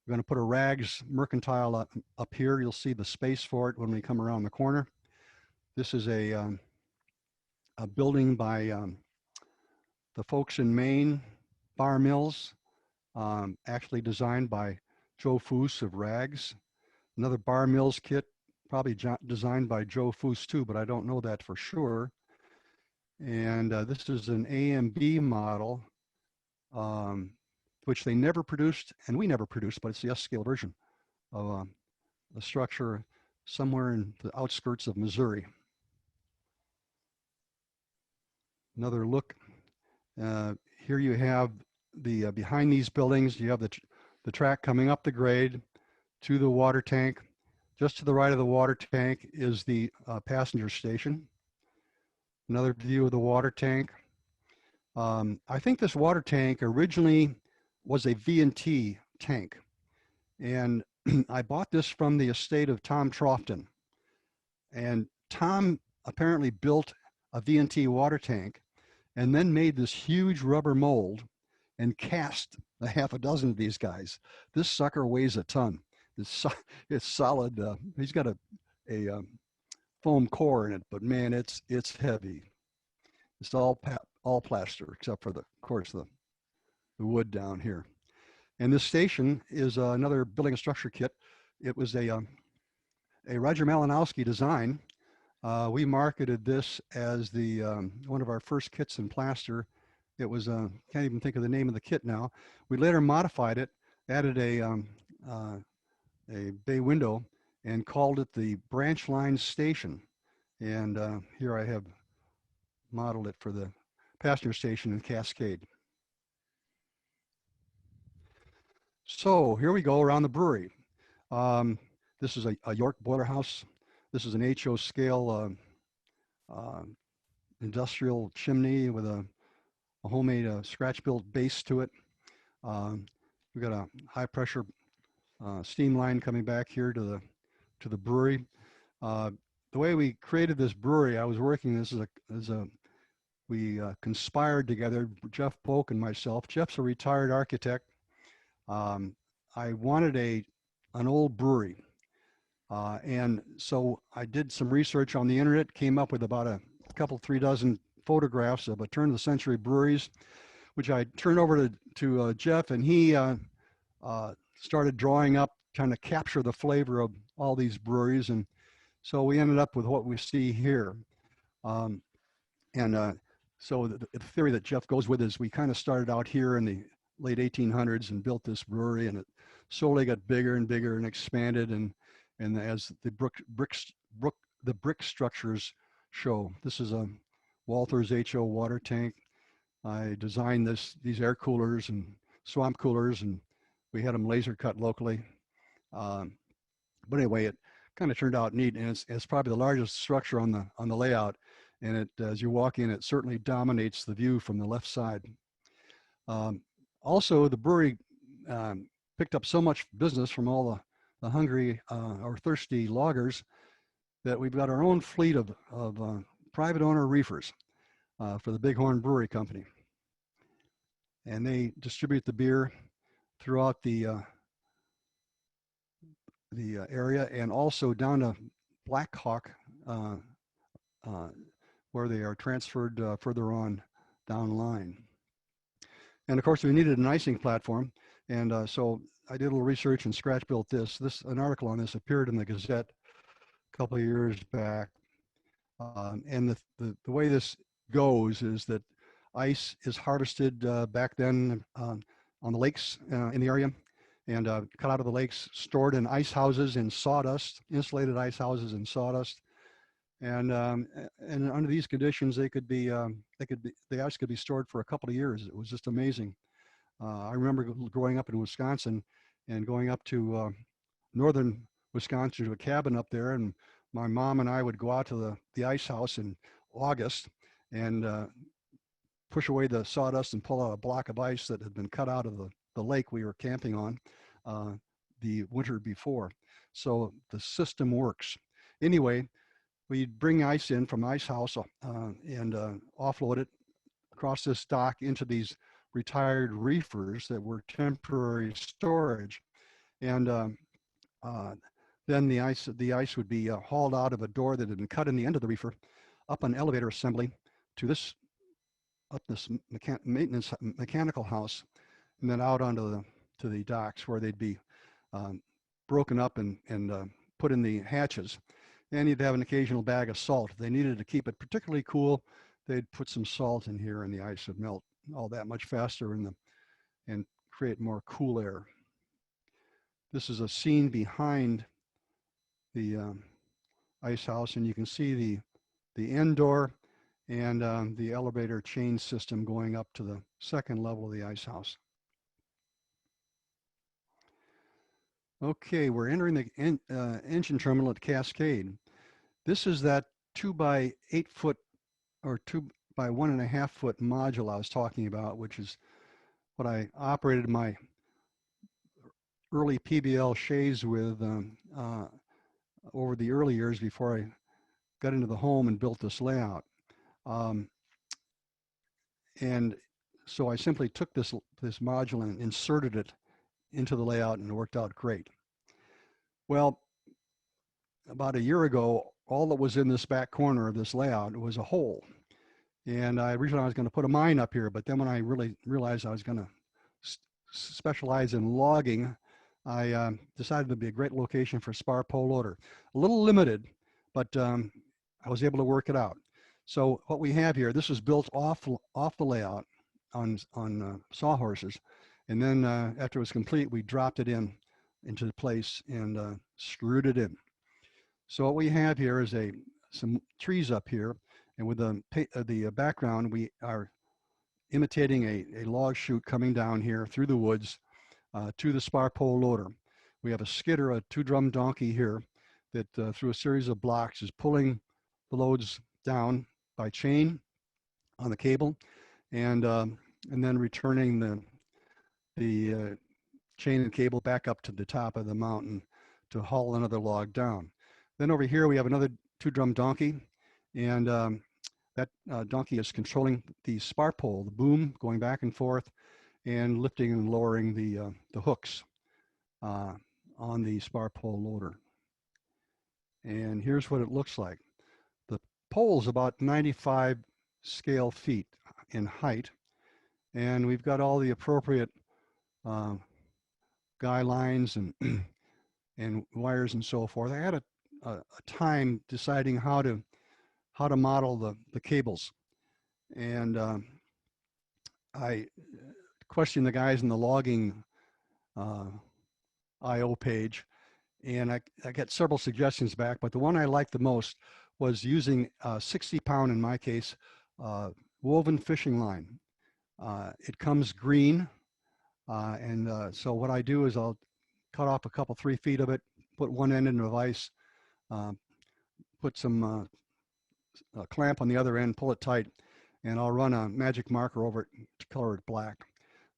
going to put a Rags mercantile up here. You'll see the space for it when we come around the corner. This is a building by the folks in Maine, Bar Mills, actually designed by Joe Foose of Rags. Another Bar Mills kit, probably designed by Joe Foose too, but I don't know that for sure. And this is an AMB model, which they never produced, and we never produced, but it's the S-scale version of a structure somewhere in the outskirts of Missouri. Another look. Here you have the behind these buildings, you have the track coming up the grade to the water tank. Just to the right of the water tank is the passenger station. Another view of the water tank. I think this water tank originally was a V&T tank, and I bought this from the estate of Tom Trofton. And Tom apparently built a V&T water tank and then made this huge rubber mold and cast a half a dozen of these guys. This sucker weighs a ton. It's solid. He's got a foam core in it, but man, it's heavy. It's all plaster except for of course the wood down here. And this station is another building and structure kit. It was a Roger Malinowski design. We marketed this as the one of our first kits in plaster. It was can't even think of the name of the kit now. We later modified it, added a bay window, and called it the branch line station. And here I have modeled it for the passenger station in Cascade. So here we go around the brewery. This is a York boiler house. This is an HO scale industrial chimney with a homemade scratch-built base to it. We've got a high-pressure steam line coming back here to the brewery. The way we created this brewery, I was working this we conspired together, Jeff Polk and myself. Jeff's a retired architect. I wanted an old brewery. And so I did some research on the internet, came up with about a couple, 3 dozen photographs of a turn of the century breweries, which I turned over to Jeff, and he started drawing up, trying to capture the flavor of all these breweries. And so we ended up with what we see here. So the theory that Jeff goes with is we kind of started out here in the late 1800s and built this brewery, and slowly got bigger and bigger and expanded, and as the the brick structures show. This is a Walther's HO water tank. I designed these air coolers and swamp coolers, and we had them laser cut locally. Um, but anyway, it kind of turned out neat, and it's probably the largest structure on the layout. And it, as you walk in, it certainly dominates the view from the left side. Um, Also, the brewery picked up so much business from all the hungry or thirsty loggers that we've got our own fleet of private owner reefers for the Bighorn Brewery Company. And they distribute the beer throughout the area and also down to Black Hawk, uh, uh, where they are transferred further on down the line. And of course, we needed an icing platform, and so I did a little research and scratch built this. An article on this appeared in the Gazette a couple of years back, and the way this goes is that ice is harvested back then on the lakes in the area, and cut out of the lakes, stored in ice houses in sawdust, insulated ice houses in sawdust, and under these conditions, the ice could be stored for a couple of years. It was just amazing. I remember growing up in Wisconsin and going up to northern Wisconsin to a cabin up there, and my mom and I would go out to the ice house in August and push away the sawdust and pull out a block of ice that had been cut out of the lake we were camping on the winter before. So the system works. Anyway, we'd bring ice in from the ice house and offload it across this dock into these retired reefers that were temporary storage. And then the ice would be hauled out of a door that had been cut in the end of the reefer, up an elevator assembly to this maintenance mechanical house, and then out onto the docks where they'd be broken up and put in the hatches. And you'd have an occasional bag of salt. If they needed to keep it particularly cool, they'd put some salt in here, and the ice would melt all that much faster and create more cool air. This is a scene behind the ice house, and you can see the end door and the elevator chain system going up to the second level of the ice house. Okay, we're entering the engine terminal at Cascade. This is that 2 by 8 foot or 2 by 1.5 foot module I was talking about, which is what I operated my early PBL shays with over the early years before I got into the home and built this layout. And so I simply took this module and inserted it into the layout, and it worked out great. Well, about a year ago, all that was in this back corner of this layout was a hole. And originally I was going to put a mine up here, but then when I really realized I was going to specialize in logging, I decided to be a great location for Spar pole loader. A little limited, but I was able to work it out. So what we have here, this was built off the layout on sawhorses, and then after it was complete, we dropped it into place and screwed it in. So what we have here is some trees up here, and with the background, we are imitating a log chute coming down here through the woods to the Spar pole loader. We have a skidder, a 2-drum donkey here that through a series of blocks is pulling the loads down by chain on the cable, and then returning the chain and cable back up to the top of the mountain to haul another log down. Then over here we have another 2-drum donkey, and that donkey is controlling the spar pole, the boom going back and forth, and lifting and lowering the hooks on the spar pole loader. And here's what it looks like. The pole is about 95 scale feet in height, and we've got all the appropriate guy lines and and wires and so forth. I had a time deciding how to model the cables, and I questioned the guys in the logging IO page, and I got several suggestions back, but the one I liked the most was using 60-pound, in my case, woven fishing line. It comes green, so what I do is I'll cut off a couple, 3 feet of it, put one end in a vise, put some clamp on the other end, pull it tight, and I'll run a magic marker over it to color it black.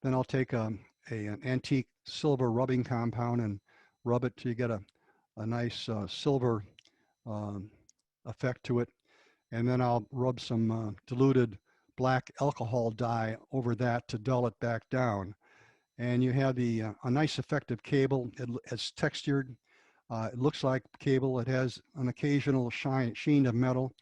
Then I'll take an antique silver rubbing compound and rub it till you get a nice silver effect to it. And then I'll rub some diluted black alcohol dye over that to dull it back down. And you have a nice effective cable. It's textured. It looks like cable. It has an occasional sheen of metal.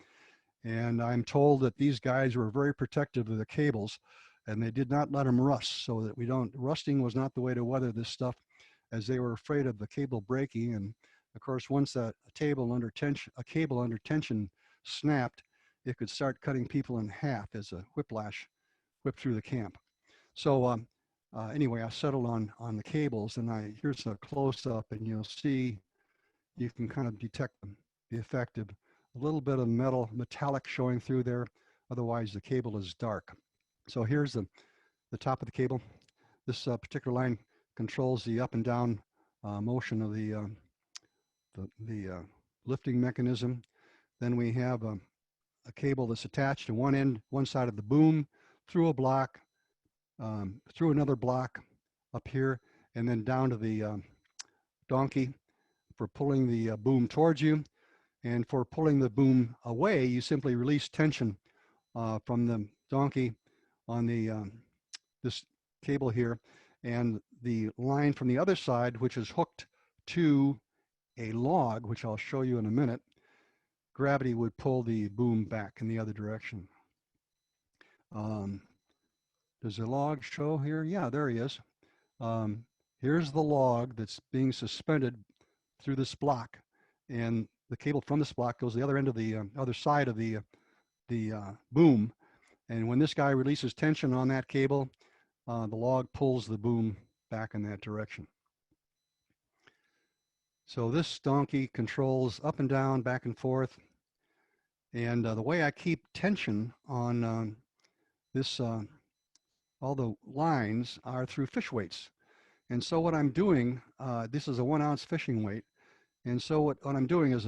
And I'm told that these guys were very protective of the cables, and they did not let them rust, so that rusting was not the way to weather this stuff, as they were afraid of the cable breaking. And of course, once a cable under tension snapped, it could start cutting people in half as a whiplash whipped through the camp. So anyway, I settled on the cables, and here's a close-up, and you'll see, you can kind of detect the effect of a little bit of metallic showing through there. Otherwise, the cable is dark. So here's the top of the cable. This particular line controls the up and down motion of the lifting mechanism. Then we have a cable that's attached to one side of the boom, through a block, through another block up here, and then down to the donkey for pulling the boom towards you. And for pulling the boom away, you simply release tension from the donkey on this cable here, and the line from the other side, which is hooked to a log, which I'll show you in a minute, gravity would pull the boom back in the other direction. Does the log show here? Yeah, there he is. Here's the log that's being suspended through this block, and the cable from this block goes to the other end of the other side of the boom. And when this guy releases tension on that cable, the log pulls the boom back in that direction. So this donkey controls up and down, back and forth. And the way I keep tension on this, all the lines are through fish weights. And so what I'm doing, this is a 1 ounce fishing weight. And so what I'm doing is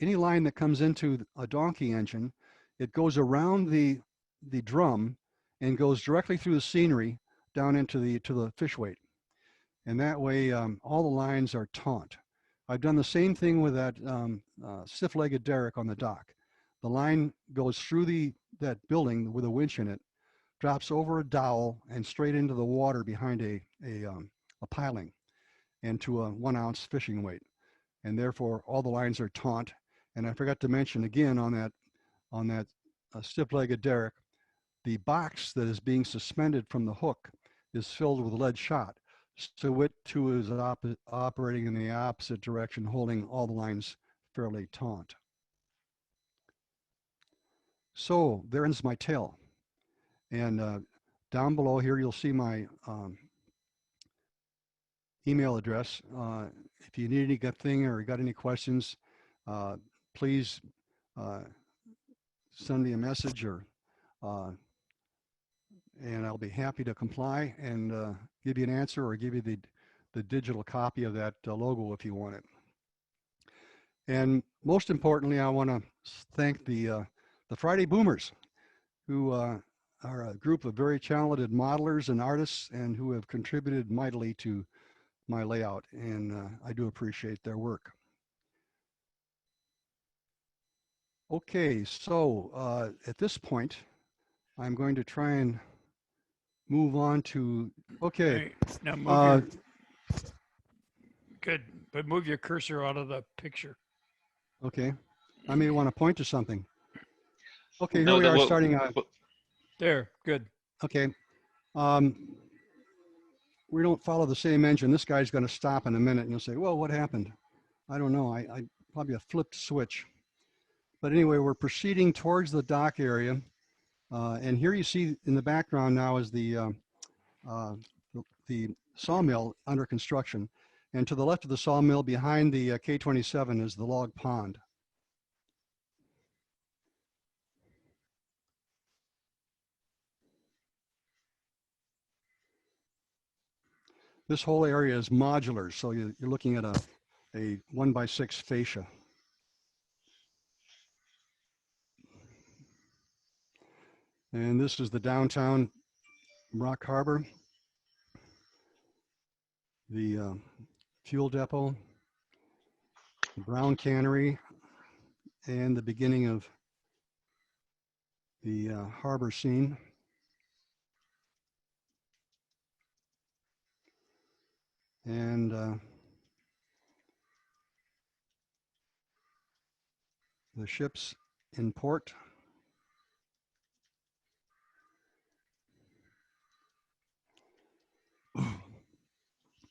any line that comes into a donkey engine, it goes around the drum and goes directly through the scenery down into the fish weight. And that way, all the lines are taut. I've done the same thing with that stiff-legged derrick on the dock. The line goes through that building with a winch in it, drops over a dowel and straight into the water behind a piling, and to a 1 ounce fishing weight. And therefore, all the lines are taut. And I forgot to mention again on that stiff-legged derrick, the box that is being suspended from the hook is filled with lead shot. So it too is operating in the opposite direction, holding all the lines fairly taut. So there ends my tale. And down below here, you'll see my email address. If you need anything or got any questions, please send me a message, and I'll be happy to comply and give you an answer, or give you the digital copy of that logo if you want it. And most importantly, I want to thank the Friday Boomers, who are a group of very talented modelers and artists, and who have contributed mightily to my layout, and I do appreciate their work. Okay, so at this point, I'm going to try and move on to, okay. Right. Now move good, but move your cursor out of the picture. Okay, I may want to point to something. Okay, here No, we are starting. There, good. Okay, we don't follow the same engine. This guy's going to stop in a minute, and you'll say, well, what happened? I don't know. I probably a flipped switch. But anyway, we're proceeding towards the dock area. And here you see in the background now is the sawmill under construction. And to the left of the sawmill behind the K-27 is the log pond. This whole area is modular, so you're looking at a 1x6 fascia. And this is the downtown Rock Harbor, the fuel depot, the Brown Cannery, and the beginning of the harbor scene. And the ships in port.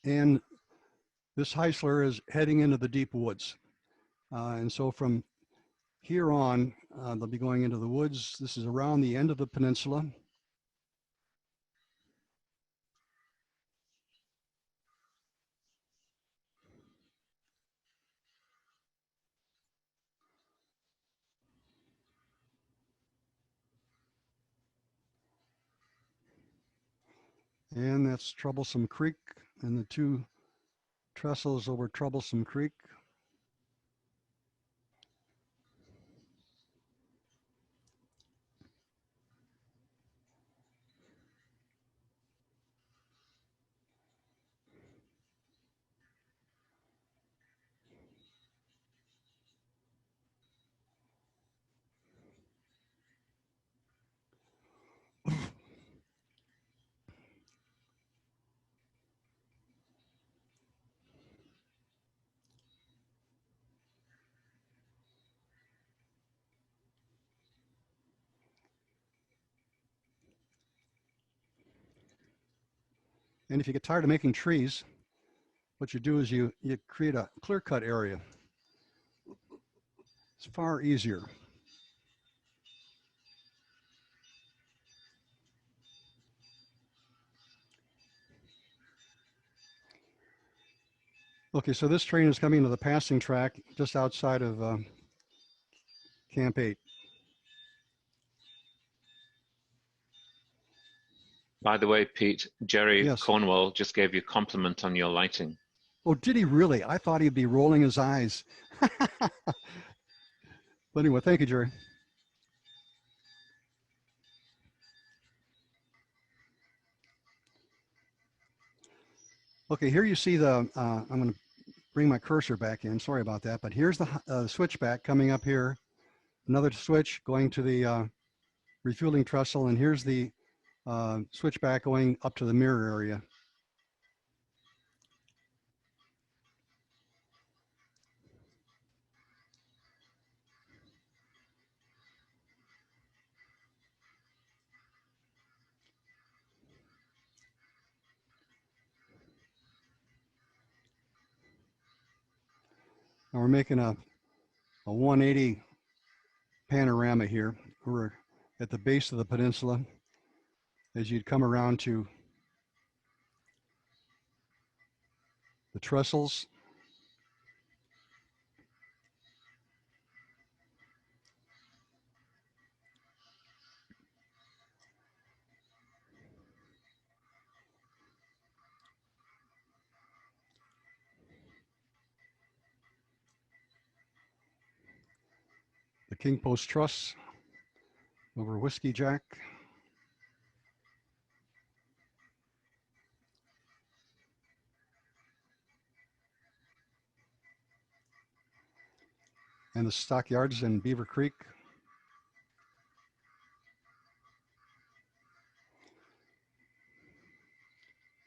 And this Heisler is heading into the deep woods. And so from here on, they'll be going into the woods. This is around the end of the peninsula. And that's Troublesome Creek and the two trestles over Troublesome Creek. And if you get tired of making trees, what you do is you create a clear cut area. It's far easier. Okay, so this train is coming to the passing track just outside of Camp 8. By the way, Pete, Jerry Yes. Cornwall just gave you a compliment on your lighting. Oh, did he really? I thought he'd be rolling his eyes. But anyway, thank you, Jerry. Okay, here you see the, I'm going to bring my cursor back in. Sorry about that. But here's the switchback coming up here. Another switch going to the refueling trestle. And here's the switchback going up to the mirror area. And we're making a 180 panorama here. We're at the base of the peninsula as you'd come around to the trestles. The King Post Truss over Whiskey Jack. And the stockyards in Beaver Creek.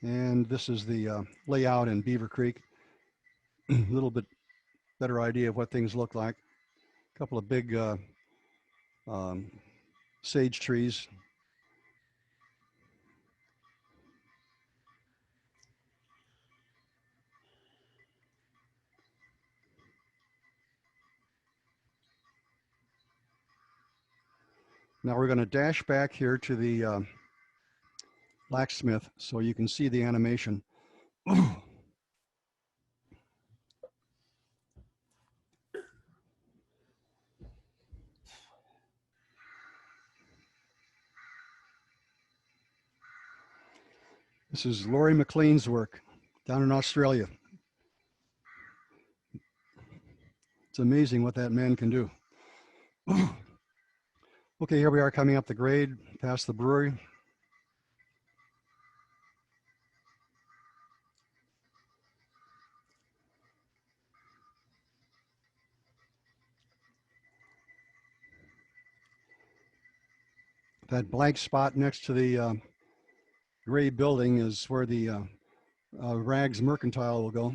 And this is the layout in Beaver Creek. A little bit better idea of what things look like. A couple of big sage trees. Now we're going to dash back here to the blacksmith so you can see the animation. This is Laurie McLean's work down in Australia. It's amazing what that man can do. Okay, here we are coming up the grade past the brewery. That blank spot next to the gray building is where the Rags Mercantile will go.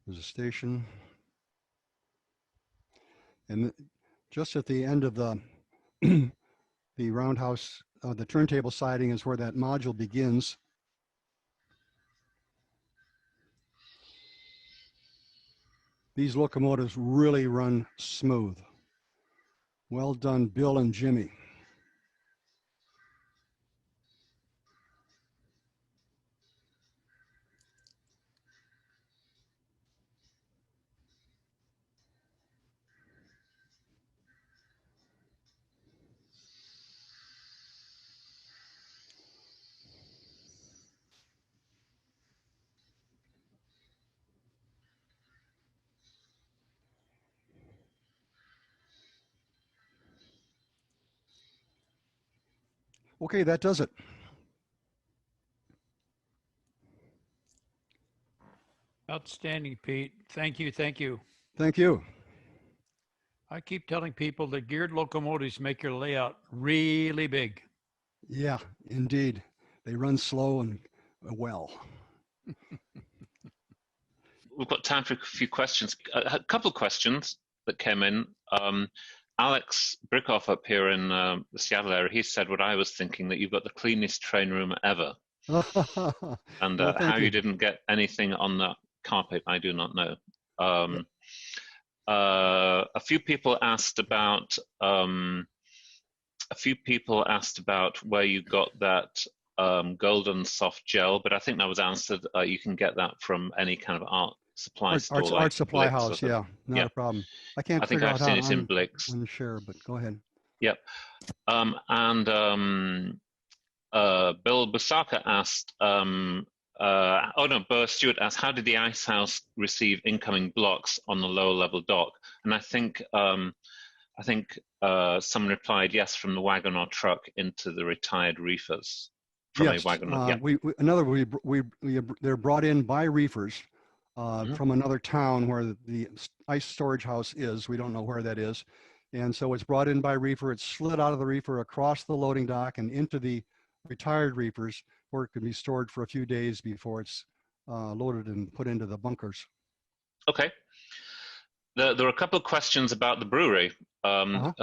There's a station. And just at the end of the the roundhouse, the turntable siding is where that module begins. These locomotives really run smooth. Well done, Bill and Jimmy. Okay, that does it. Outstanding, Pete. Thank you. Thank you. Thank you. I keep telling people that geared locomotives make your layout really big. Yeah, indeed. They run slow and well. We've got time for a few questions. A couple of questions that came in. Alex Brickoff up here in the Seattle area, he said what I was thinking, that you've got the cleanest train room ever. And Well, how you you didn't get anything on the carpet, I do not know. A few people asked about where you got that golden soft gel, but I think that was answered. You can get that from any kind of art supply store, like art supply Blick's house, yeah, not a problem. I can't I think figure I've out seen how it in Blick's. unshare, but go ahead. Yep. Bill Busaka asked, Burr Stewart asked, how did the ice house receive incoming blocks on the lower level dock? And I think someone replied, yes, from the wagon or truck into the retired reefers. From Yes, a wagon. Yeah. They're brought in by reefers from another town where the ice storage house is. We don't know where that is. And so it's brought in by reefer. It's slid out of the reefer across the loading dock and into the retired reefers, where it can be stored for a few days before it's loaded and put into the bunkers. Okay. There are a couple of questions about the brewery, quite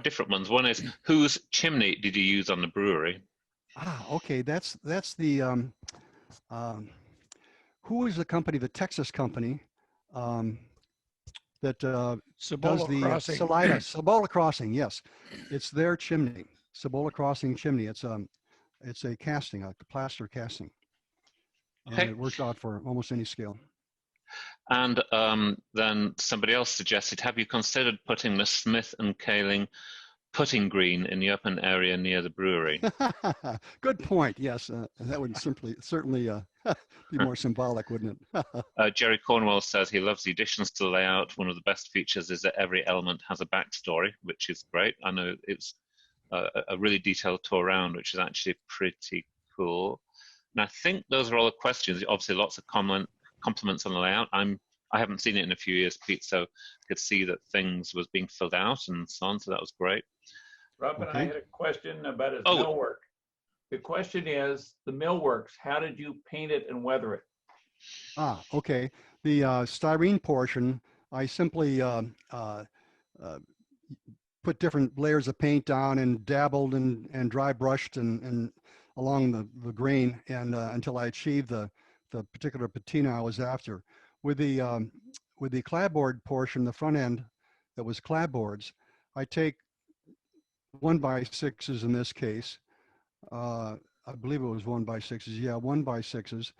different ones. One is, whose chimney did you use on the brewery? Okay, that's the who is the company? The Texas company that does the Cibola Crossing. Yes, it's their chimney, Cibola Crossing chimney. It's a casting, a plaster casting, and it works out for almost any scale. And then somebody else suggested, have you considered putting the Smith and Kaling putting green in the open area near the brewery? Good point. Yes, that would certainly be more symbolic, wouldn't it? Jerry Cornwell says he loves the additions to the layout. One of the best features is that every element has a backstory, which is great. I know it's a really detailed tour around, which is actually pretty cool. And I think those are all the questions. Obviously, lots of compliments on the layout. I haven't seen it in a few years, Pete, so I could see that things was being filled out and so on, so that was great. Rob and I had a question about his millwork. The question is, the millworks, how did you paint it and weather it? Okay. The styrene portion, I simply put different layers of paint down and dabbled and dry brushed and along the grain and until I achieved the particular patina I was after. With with the clapboard portion, the front end that was clapboards, I take 1x6s in this case. I believe it was 1x6s. Yeah, 1x6s,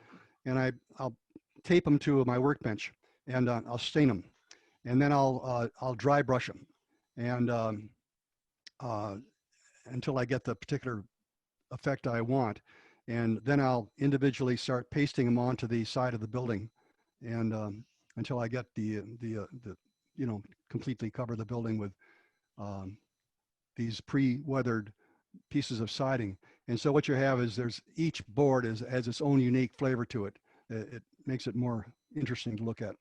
and I'll tape them to my workbench, and I'll stain them, and then I'll dry brush them, and until I get the particular effect I want, and then I'll individually start pasting them onto the side of the building, and until I get the completely cover the building with these pre-weathered pieces of siding. And so what you have is each board has its own unique flavor to it. It makes it more interesting to look at.